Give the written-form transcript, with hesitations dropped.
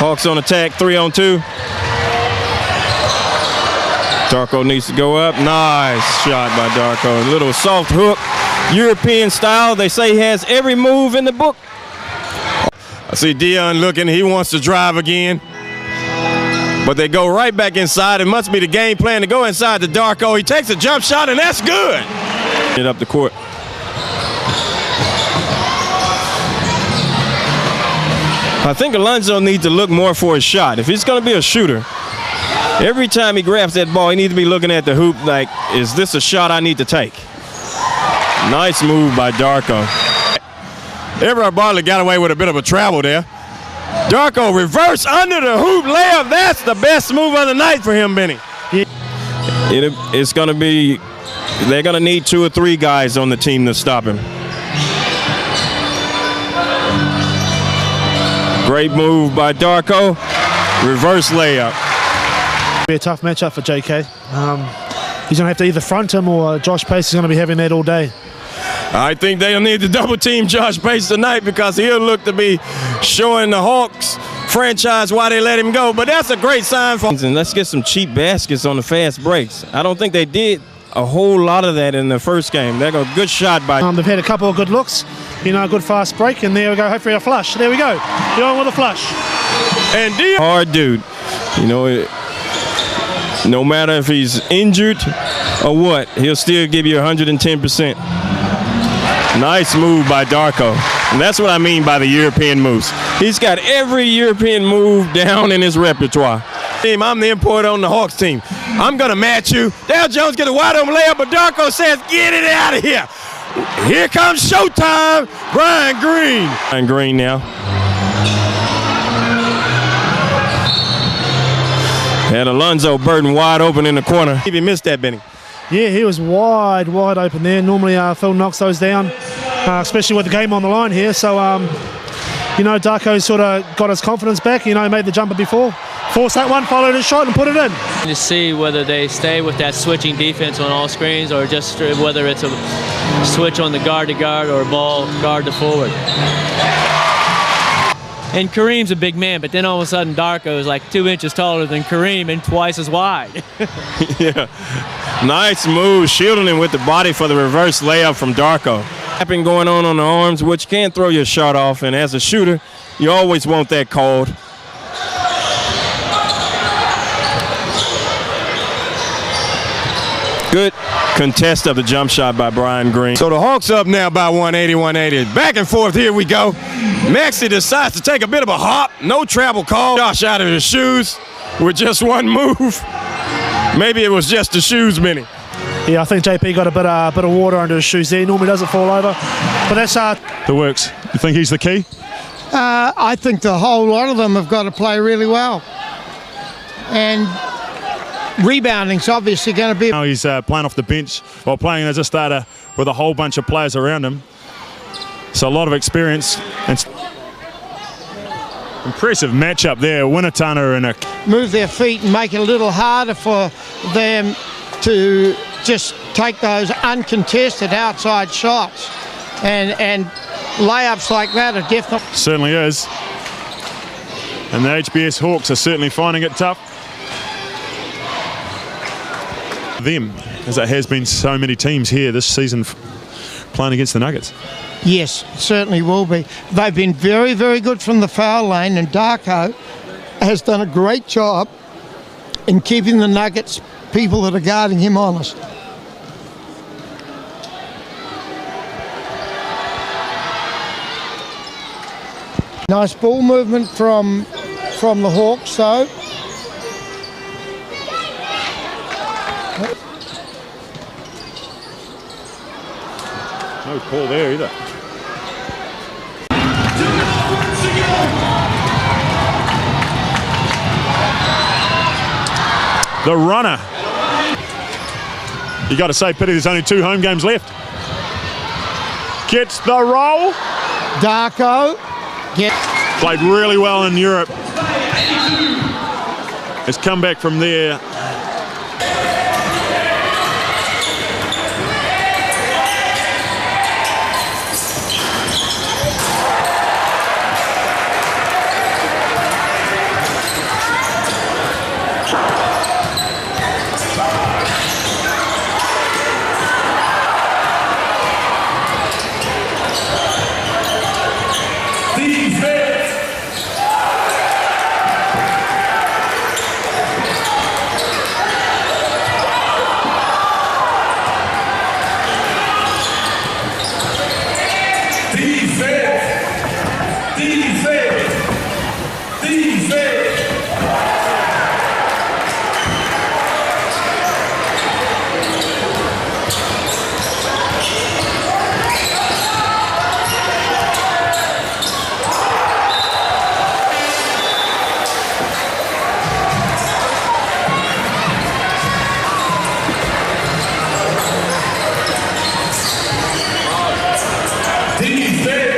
Hawks on attack, 3-on-2. Darko needs to go up. Nice shot by Darko. A little soft hook, European style. They say he has every move in the book. I see Dwyane looking. He wants to drive again. But they go right back inside. It must be the game plan to go inside to Darko. He takes a jump shot, and that's good. Get up the court. I think Alonzo needs to look more for his shot. If he's going to be a shooter, every time he grabs that ball, he needs to be looking at the hoop like, is this a shot I need to take? Nice move by Darko. Everard Bartlett got away with a bit of a travel there. Darko reverse under the hoop layup. That's the best move of the night for him, Benny. It's going to be, they're going to need 2 or 3 guys on the team to stop him. Great move by Darko. Reverse layup. Be a tough matchup for JK. He's going to have to either front him or Josh Pace is going to be having that all day. I think they'll need to double team Josh Pace tonight because he'll look to be showing the Hawks franchise why they let him go. But that's a great sign for. And let's get some cheap baskets on the fast breaks. I don't think they did a whole lot of that in the first game. They got a good shot by. They've had a couple of good looks, you know, a good fast break, and there we go. Hopefully a flush. There we go. Going with a flush. And hard dude, you know. No matter if he's injured or what, he'll still give you 110%. Nice move by Darko. And that's what I mean by the European moves. He's got every European move down in his repertoire. I'm the import on the Hawks team. I'm going to match you. Dale Jones get a wide open layup, but Darko says, get it out of here. Here comes showtime. Brian Green. Brian Green now. And Alonzo Burton wide open in the corner. If he missed that, Benny. Yeah, he was wide open there. Normally Phil knocks those down, especially with the game on the line here. So, you know, Darko sort of got his confidence back. You know, he made the jumper before. Forced that one, followed his shot and put it in. To see whether they stay with that switching defense on all screens or just whether it's a switch on the guard to guard or ball guard to forward. And Kareem's a big man, but then all of a sudden Darko is like 2 inches taller than Kareem and twice as wide. Yeah, nice move, shielding him with the body for the reverse layup from Darko. Tapping going on the arms, which can throw your shot off, and as a shooter, you always want that called. Good contest of the jump shot by Brian Green. So the Hawks up now by 180-180. Back and forth, here we go. Maxey decides to take a bit of a hop. No travel call. Josh out of his shoes with just one move. Maybe it was just the shoes, Benny. Yeah, I think JP got a bit of water under his shoes there. He normally doesn't fall over. But that's the works. You think he's the key? I think the whole lot of them have got to play really well. And rebounding's obviously going to be. Now he's playing off the bench while playing as a starter with a whole bunch of players around him. So a lot of experience and impressive matchup there. Winatana and a move their feet and make it a little harder for them to just take those uncontested outside shots, and layups like that are definitely. Certainly is. And the HBS Hawks are certainly finding it tough. Them, as it has been so many teams here this season playing against the Nuggets. Yes, certainly will be. They've been very, very good from the foul lane, and Darko has done a great job in keeping the Nuggets, people that are guarding him, honest. Nice ball movement from the Hawks, though. No call there either. The runner. You got to say, pity there's only 2 home games left. Gets the roll. Darko. Played really well in Europe. Has come back from there. Defense!